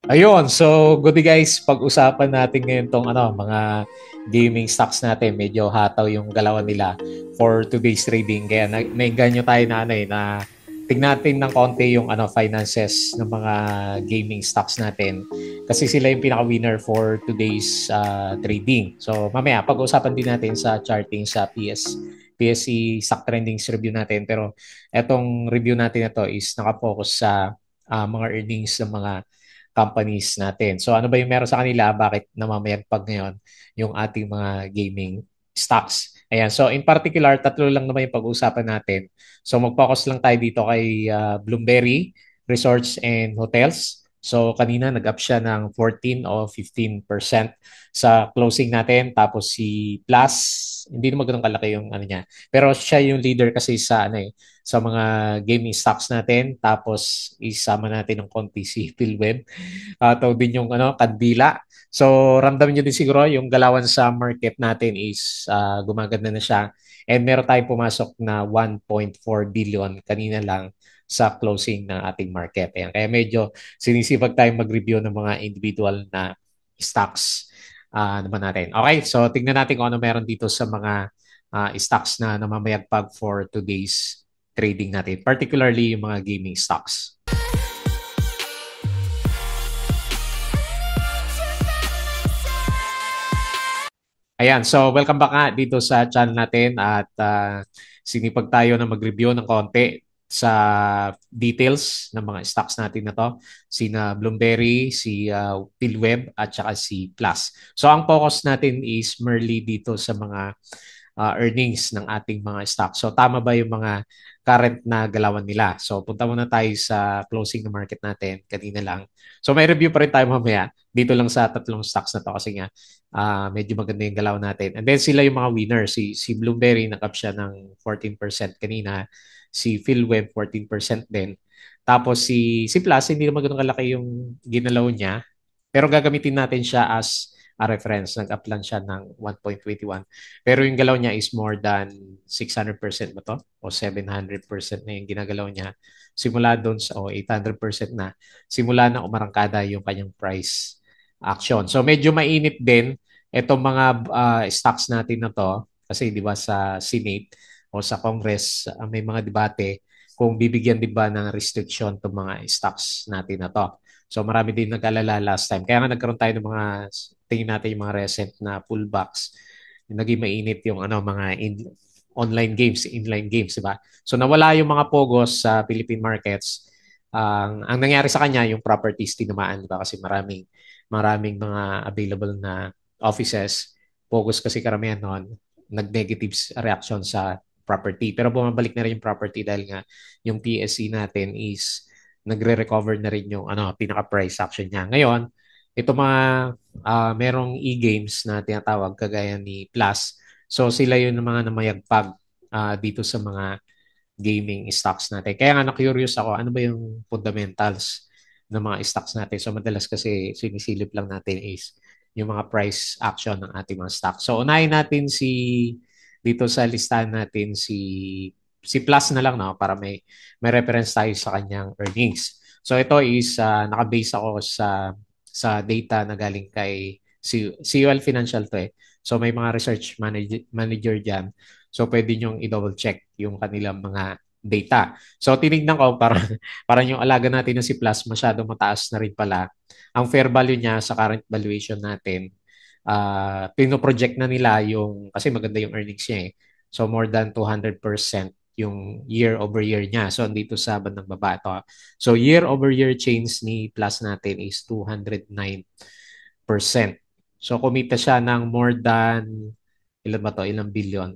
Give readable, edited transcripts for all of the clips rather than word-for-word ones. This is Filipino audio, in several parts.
Ayun, so good day guys, pag-usapan natin ngayon tong mga gaming stocks natin. Medyo hataw yung galawan nila for today's trading. Kaya nainganyo tayo na na tingnan natin ng konti yung finances ng mga gaming stocks natin. Kasi sila yung pinaka-winner for today's trading. So mamaya pag-usapan din natin sa charting sa PSE Stock Trendings review natin. Pero etong review natin na to is nakafocus sa mga earnings ng mga companies natin. So ano ba yung meron sa kanila? Bakit namamayagpag ngayon yung ating mga gaming stocks? Ayan. So in particular, tatlo lang naman yung pag-uusapan natin. So mag-focus lang tayo dito kay Bloomberry Resorts and Hotels. So kanina nag-up siya ng 14 o 15% sa closing natin. Tapos si Plus, hindi naman ganun kalaki yung niya. Pero siya yung leader kasi sa sa mga gaming stocks natin. Tapos isama natin ng konti si PhilWeb. Tao din yung kandila. So ramdam nyo din siguro yung galawan sa market natin is gumaganda na siya. And meron tayong pumasok na 1.4 billion kanina lang sa closing ng ating market. Ayan. Kaya medyo sinisipag tayong mag-review ng mga individual na stocks naman natin. Okay, so tingnan natin kung ano meron dito sa mga stocks na namamayagpag for today's trading natin, particularly yung mga gaming stocks. Ayan, so welcome back nga dito sa channel natin at sinipag tayo na mag-review ng konti sa details ng mga stocks natin na to. Sina Bloomberry, si PhilWeb at saka si Plus. So ang focus natin is merely dito sa mga earnings ng ating mga stocks. So tama ba yung mga current na galawan nila? So punta muna tayo sa closing ng market natin kanina lang. So may review pa rin tayo mamaya dito lang sa tatlong stocks na to kasi nga medyo maganda yung galaw natin. And then sila yung mga winner. Si Bloomberry nakap siya ng 14% kanina. Si PhilWeb 14% din. Tapos si Plus, hindi naman ganun kalaki yung ginalaw niya. Pero gagamitin natin siya as a reference. Nag-up lang siya ng 1.21. Pero yung galaw niya is more than 600% ba to? O 700% na yung ginagalaw niya. Simula doon sa 800% na. Simula na umarangkada yung kanyang price action. So medyo mainit din itong mga stocks natin na to. Kasi di ba sa Senate o sa Congress, may mga debate kung bibigyan di ba ng restriction itong mga stocks natin na to. So marami din nag-alala last time. Kaya nga nagkaroon tayo ng mga, tingin natin yung mga recent na pullbacks. Naging mainit yung online games, inline games, di ba? So nawala yung mga pogos sa Philippine markets. Ang nangyari sa kanya, yung properties tinamaan, di ba? Kasi maraming mga available na offices. Pogos kasi karamihan noon, nag-negative reaction sa property. Pero bumabalik na rin yung property dahil nga yung PSC natin is nagre-recover na rin yung pinaka-price action niya. Ngayon, ito mga merong e-games na tinatawag kagaya ni Plus. So sila yung mga namayagpag dito sa mga gaming stocks natin. Kaya nga na-curious ako, ano ba yung fundamentals ng mga stocks natin? So madalas kasi sinisilip lang natin is yung mga price action ng ating mga stocks. So unahin natin dito sa listahan natin si Plus na lang, no, para may reference tayo sa kanyang earnings. So ito is naka-base ako sa data na galing kay CUL Financial to eh. So may mga research manager diyan. So pwede nyo i-double check yung kanilang mga data. So tinignan ko parang yung alaga natin na si Plus masyadong mataas na rin pala. Ang fair value niya sa current valuation natin, pino-project na nila yung, kasi maganda yung earnings niya eh. So more than 200% yung year over year niya. So dito sa bandang baba ito. So year over year change ni Plus natin is 209%. So kumita siya ng more than ilan ba to? Ilang billion?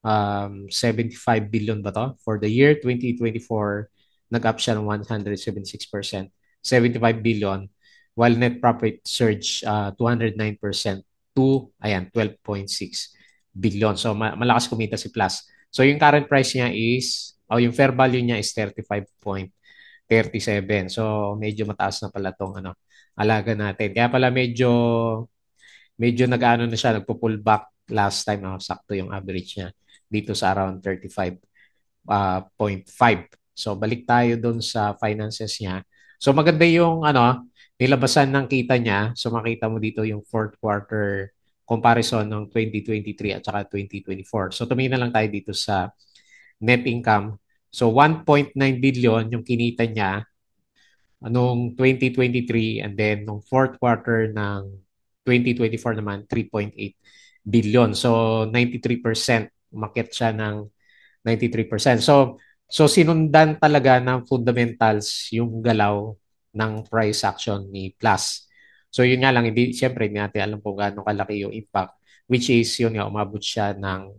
75 billion ba to? For the year 2024, nag-up siya ng 176%. 75 billion while net profit surge 209% to ayan 12.6 billion. So malakas kumita si Plus. So yung current price niya is yung fair value niya is 35.37. So medyo mataas na pala tong alaga natin. Kaya pala medyo nag-ano na siya, nagpo-pull back last time, sakto yung average niya dito sa around 35.5. So balik tayo doon sa finances niya. So maganda yung nilabasan ng kita niya. So makita mo dito yung fourth quarter comparison ng 2023 at saka 2024. So tumingin na lang tayo dito sa net income. So 1.9 billion yung kinita niya noong 2023, and then nung fourth quarter ng 2024 naman 3.8 billion. So 93%, umakyat siya ng 93%. So sinundan talaga ng fundamentals yung galaw ng price action ni Plus. So yun nga lang, hindi, siyempre hindi natin alam kung gaano kalaki yung impact, which is yun nga, umabot siya ng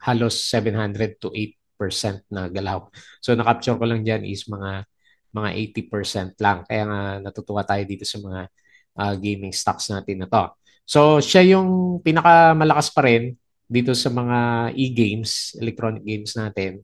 halos 700 to 8% na galaw. So na-capture ko lang dyan is mga 80% lang. Kaya nga natutuwa tayo dito sa mga gaming stocks natin na to. So siya yung pinakamalakas pa rin dito sa mga e-games, electronic games natin.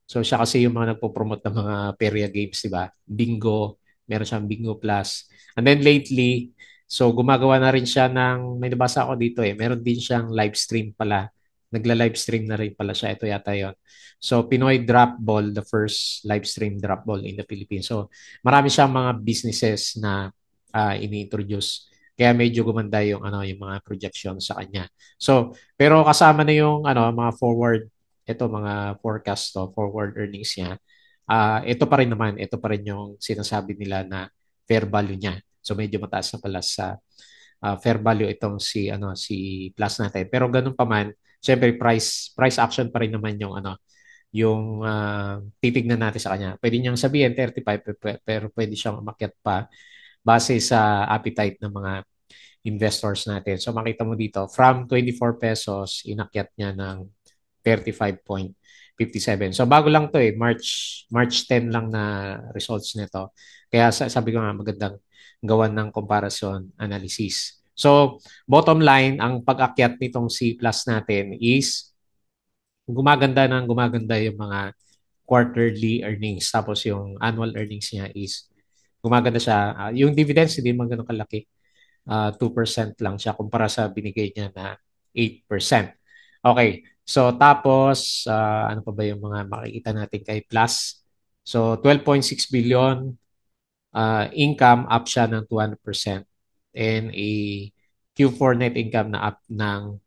So siya kasi yung mga nagpo-promote ng mga Peria games, di ba? Bingo, meron siyang Bingo Plus. And then lately, so gumagawa na rin siya ng, may nabasa ako dito meron din siyang live stream pala. Nagla-live stream na rin pala siya. Ito yata yon. So Pinoy Drop Ball, the first live stream drop ball in the Philippines. So marami siyang mga businesses na ini-introduce. Kaya medyo gumanda yung yung mga projection sa kanya. So, pero kasama na yung mga forward, ito mga forecast to, forward earnings niya. Ito pa rin naman, ito pa rin yung sinasabi nila na fair value niya. So medyo mataas na pala sa fair value itong si Plus natin. Pero ganun pa man, syempre price action pa rin naman yung yung titignan natin sa kanya. Pwede niyang sabihin 35, pero pwede siyang umakyat pa base sa appetite ng mga investors natin. So makita mo dito, from 24 pesos, inakyat niya ng 35.57. So bago lang to March 10 lang na results nito. Kaya sabi ko nga magandang gawan ng comparison analysis. So bottom line, ang pag-akyat nitong C plus natin is gumaganda yung mga quarterly earnings. Tapos yung annual earnings niya is gumaganda siya. Yung dividends hindi man ganun kalaki. 2% lang siya kumpara sa binigay niya na 8%. Okay. So tapos ano pa ba yung mga makikita natin kay Plus? So 12.6 billion income, up siya ng 200%, and a Q4 net income na up ng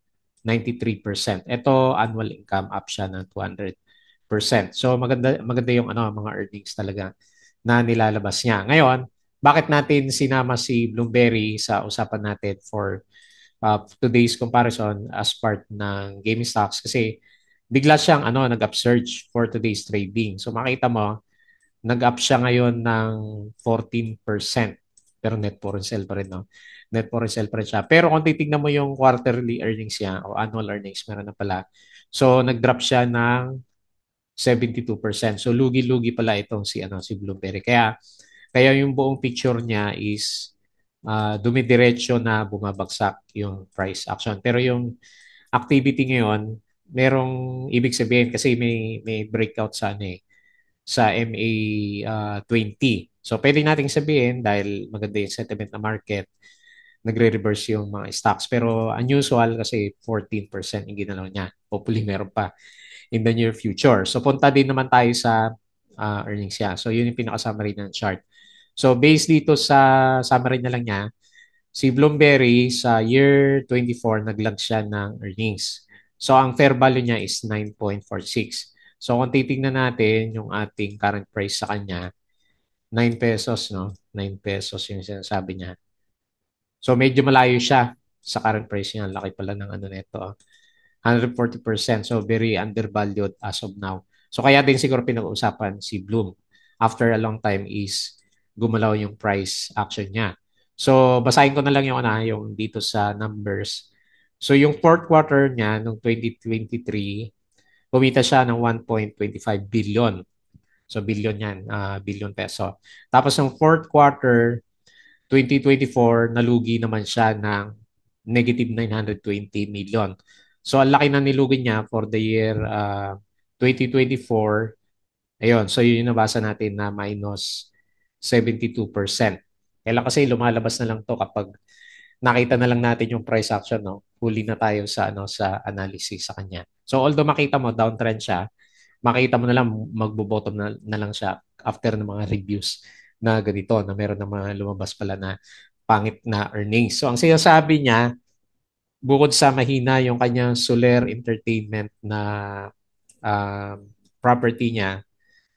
93%. Ito annual income, up siya ng 200%. So maganda maganda yung mga earnings talaga na nilalabas niya. Ngayon, bakit natin sinama si Bloomberry sa usapan natin for today's comparison as part ng gaming stocks? Kasi bigla siyang nag-upsurge for today's trading. So makita mo, nag-up siya ngayon ng 14%. Pero net foreign sale pa rin, no? Net foreign sale pa rin siya. Pero kung titignan mo yung quarterly earnings niya o annual earnings, meron na pala. So nag-drop siya ng 72%. So lugi-lugi pala itong si Bloomberry. Kaya yung buong picture niya is dumidiretso na bumabagsak yung price action. Pero yung activity ngayon, merong ibig sabihin kasi may breakout sa MA 20. So pwede nating sabihin dahil maganda yung sentiment na market, nagre-reverse yung mga stocks. Pero unusual kasi 14% yung ginalaw niya. Hopefully meron pa in the near future. So punta din naman tayo sa earnings niya. So yun yung pinaka-summary ng chart. So based dito sa summary na lang niya, si Bloomberry sa year 24 nag-launch siya ng earnings. So ang fair value niya is 9.46. So kung titingnan natin yung ating current price sa kanya, 9 pesos, no? 9 pesos yung sinasabi niya. So medyo malayo siya sa current price niya. Laki pala ng nito. 140%. So very undervalued as of now. So kaya din siguro pinag-uusapan si Bloom after a long time is gumalaw yung price action niya. So basahin ko na lang yung dito sa numbers. So yung fourth quarter niya noong 2023, kumita siya ng 1.25 billion. So billion yan, billion peso. Tapos yung fourth quarter 2024, nalugi naman siya ng negative 920 million. So ang laki na nilugi niya for the year 2024. Ayun, so yun yung nabasa natin na minus 72%. Kailan kasi lumalabas na lang to kapag nakita na lang natin yung price action, no? Huli na tayo sa analysis sa kanya. So although makita mo downtrend siya, makita mo na lang magbo-bottom na lang siya after ng mga reviews na ganito, na meron na mga lumabas pala na pangit na earnings. So ang sinasabi niya, bukod sa mahina yung kanyang Soler Entertainment na uh, property niya,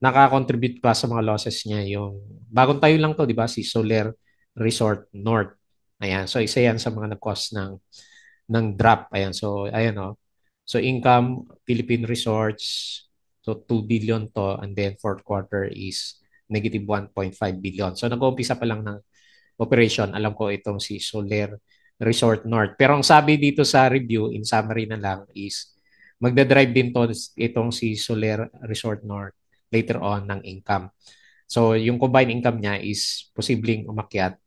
nakakontribute pa sa mga losses niya yung bagong tayo lang to, di ba? Si Soler Resort North. Ayan. So isa yan sa mga nag-cause ng drop. Ayan. So ayan oh. So income Philippine Resorts, so 2 billion to, and then fourth quarter is negative 1.5 billion. So nag-uumpisa pa lang ng operation. Alam ko itong si Soler Resort North. Pero ang sabi dito sa review, in summary na lang, is magdadrive din to itong si Soler Resort North later on ng income. So yung combined income niya is posibleng umakyat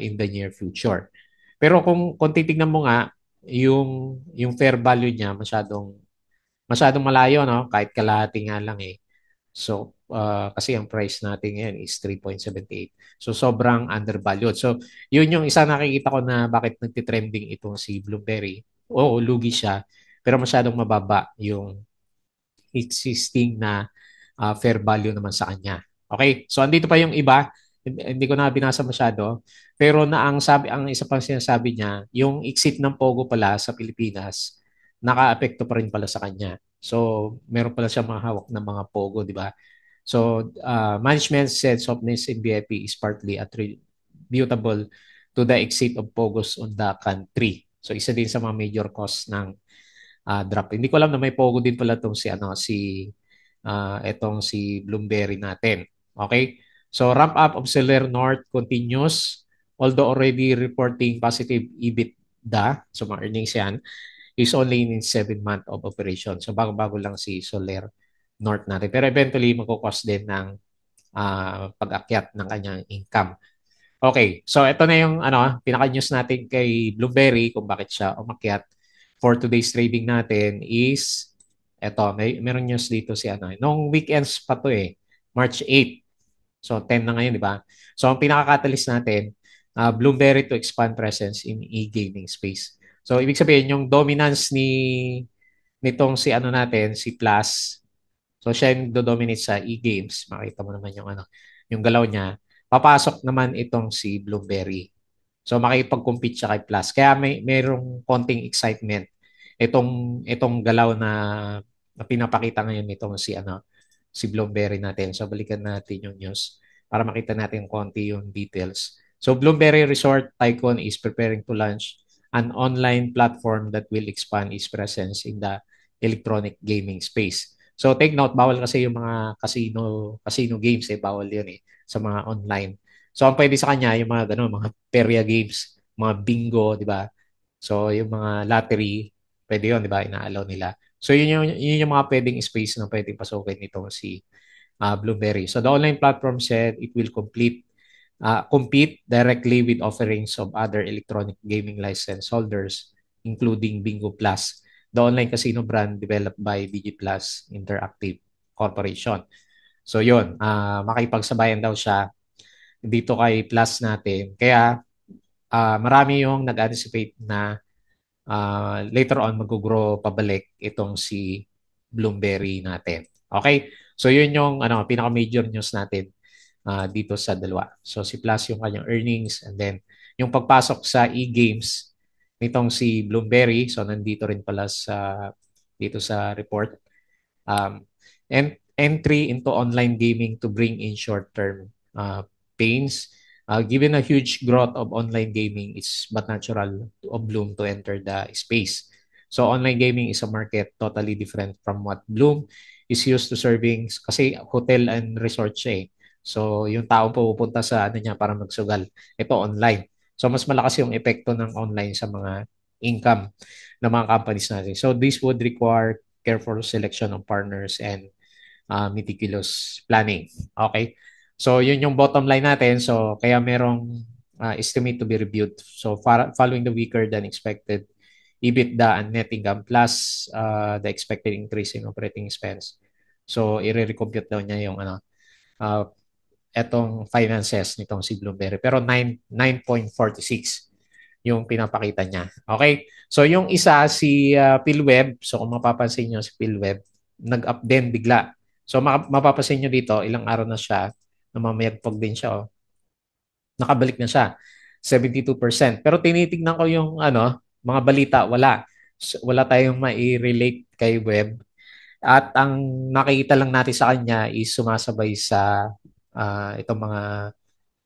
in the near future. Pero kung titingnan mo nga yung fair value niya masyadong malayo, no, kahit kalahati nga lang eh. So kasi ang price natin ngayon is 3.78. So sobrang undervalued. So yun yung isa nakikita ko na bakit nagtitrending itong si Blueberry. Oo, lugi siya pero masyadong mababa yung existing na fair value naman sa kanya. Okay? So andito pa yung iba, hindi ko na binasa masyado, pero na ang isa pang sinasabi niya, yung exit ng Pogo pala sa Pilipinas, nakaapekto pa rin pala sa kanya. So, meron pala siya mga hawak na mga Pogo, di ba? So, management said softness in BIP is partly attributable to the exit of Pogos on the country. So, isa din sa mga major cause ng drop. Hindi ko alam na may Pogo din pala itong etong si Bloomberry natin. Okay? So ramp up of Solar North continues although already reporting positive EBITDA, so mga earnings yan, is only in 7 month of operation. So bago-bago lang si Solar North natin. Pero eventually magkukos din ng pag-akyat ng kanyang income. Okay, so ito na yung pinaka-news natin kay Bloomberry kung bakit siya umakyat for today's trading natin is meron news dito si nung weekends pa to eh, March 8. So 10 na ngayon, di ba? So ang pinaka-catalyst natin, Bloomberry to expand presence in e-gaming space. So ibig sabihin yung dominance nitong si natin, si Plus. So siya yung do-dominate sa e-games. Makita mo naman yung galaw niya. Papasok naman itong si Bloomberry. So makipag-compete siya kay Plus. Kaya merong konting excitement itong galaw na pinapakita ngayon nitong si Bloomberry natin. So balikan natin yung news para makita natin konti yung details. So Bloomberry Resort Tycoon is preparing to launch an online platform that will expand its presence in the electronic gaming space. So take note, bawal kasi yung mga casino games bawal yun sa mga online. So ang pwede sa kanya yung mga mga perya games, mga bingo, di ba? So yung mga lottery, pwede yun, di ba? Ina-allow nila. So yun yung mga pwedeng space na pwedeng pasukin nito si Blueberry. So the online platform said it will compete directly with offerings of other electronic gaming license holders, including Bingo Plus, the online casino brand developed by DigiPlus Interactive Corporation. So yun, makipagsabayan daw siya dito kay Plus natin. Kaya marami yung nag-anticipate na later on mag-grow pabalik itong si Bloomberry natin. Okay? So yun yung pinaka-major news natin dito sa dalawa. So si Plus yung kanyang earnings and then yung pagpasok sa e-games nitong si Bloomberry. So nandito rin pala dito sa report. Entry into online gaming to bring in short-term pains. Given a huge growth of online gaming, it's but natural of Bloom to enter the space. So online gaming is a market totally different from what Bloom is used to serving kasi hotel and resort siya eh. So yung tao pupunta sa niya para magsugal. Ito online. So mas malakas yung epekto ng online sa mga income ng mga companies natin. So this would require careful selection of partners and meticulous planning. Okay? So, yun yung bottom line natin. So, kaya merong estimate to be reviewed. So, following the weaker than expected EBITDA and net income plus the expected increase in operating expense. So, i-recompute daw niya yung etong finances nitong si Bloomberry. Pero 9.46 yung pinapakita niya. Okay? So, yung isa, si PhilWeb. So, kung mapapansin nyo si PhilWeb, nag-up din bigla. So, mapapansin nyo dito, ilang araw na siya, namamayagpag din siya. Oh. nakabalik na siya, 72%. Pero tinitignan ko yung mga balita, wala. Wala tayong mai-relate kay web. At ang nakikita lang natin sa kanya is sumasabay sa itong mga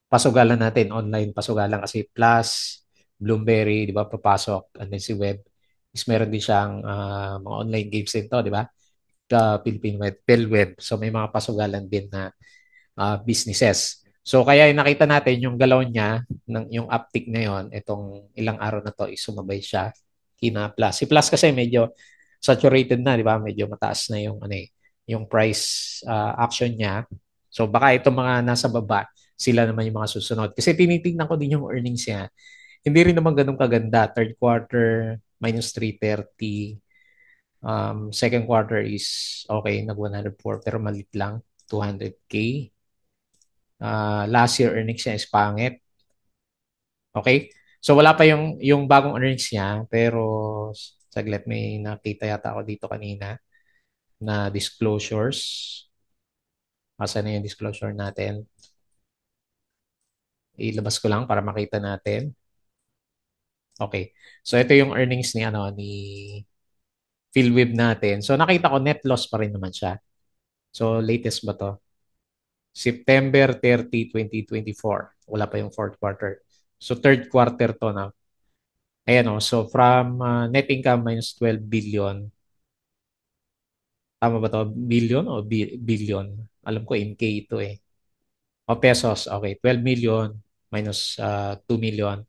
pasugalan natin, online pasugalan kasi Plus, Bloomberry, di ba, papasok. And then si Web is meron din siyang mga online games din to, di ba? Philippine Web, PhilWeb. So may mga pasugalan din na businesses. So kaya yung nakita natin yung galaw niya, yung uptick na yon, itong ilang araw na to, is sumabay siya kina Plus. Si Plus kasi medyo saturated na, di ba? Medyo mataas na yung yung price action niya. So baka itong mga nasa baba, sila naman yung mga susunod. Kasi tinitingnan ko din yung earnings niya. Hindi rin naman ganun kaganda. Third quarter, minus 330. Second quarter is okay, nag 104 pero malit lang, 200K. Last year earnings niya is pangit. Okay? So wala pa yung bagong earnings niya, pero saglit, may nakita yata ako dito kanina na disclosures. Asa na yung disclosure natin? Ilabas ko lang para makita natin. Okay. So ito yung earnings ni PhilWeb natin. So nakita ko net loss pa rin naman siya. So latest ba to? September 30, 2024. Wala pa yung fourth quarter. So third quarter to na. Ayan o. So from net income minus 12 billion. Tama ba to? Billion o billion? Alam ko in K ito eh. O pesos. Okay. 12 million minus 2 million.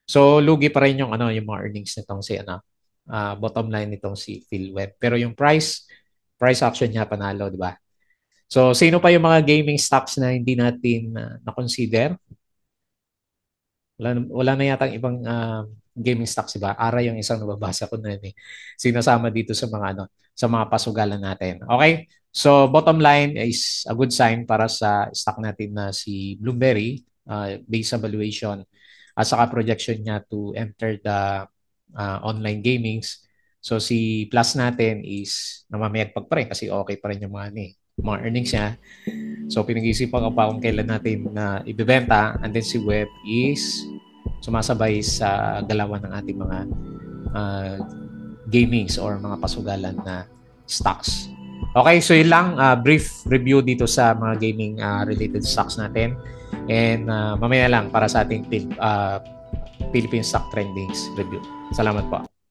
So lugi pa rin yung mga earnings nitong si bottom line nitong si PhilWeb. Pero yung price action niya panalo, di ba? So sino pa yung mga gaming stocks na hindi natin na-consider? Wala na yata ibang gaming stocks, di ba? Ara yung isang nababasa ko na yun eh. Sinasama dito sa sa mga pasugalan natin. Okay? So bottom line is a good sign para sa stock natin na si Bloomberry, based sa valuation at saka projection niya to enter the online gamings. So si Plus natin is namamayagpag pa rin kasi okay pa rin yung mga earnings niya. So pinag-iisipan ko pa kung kailan natin na ibebenta, and then si Web is sumasabay sa galawan ng ating mga gamings or mga pasugalan na stocks. Okay, so yun lang, brief review dito sa mga gaming related stocks natin. And mamaya lang para sa ating Philippine Stock Trendings review. Salamat po.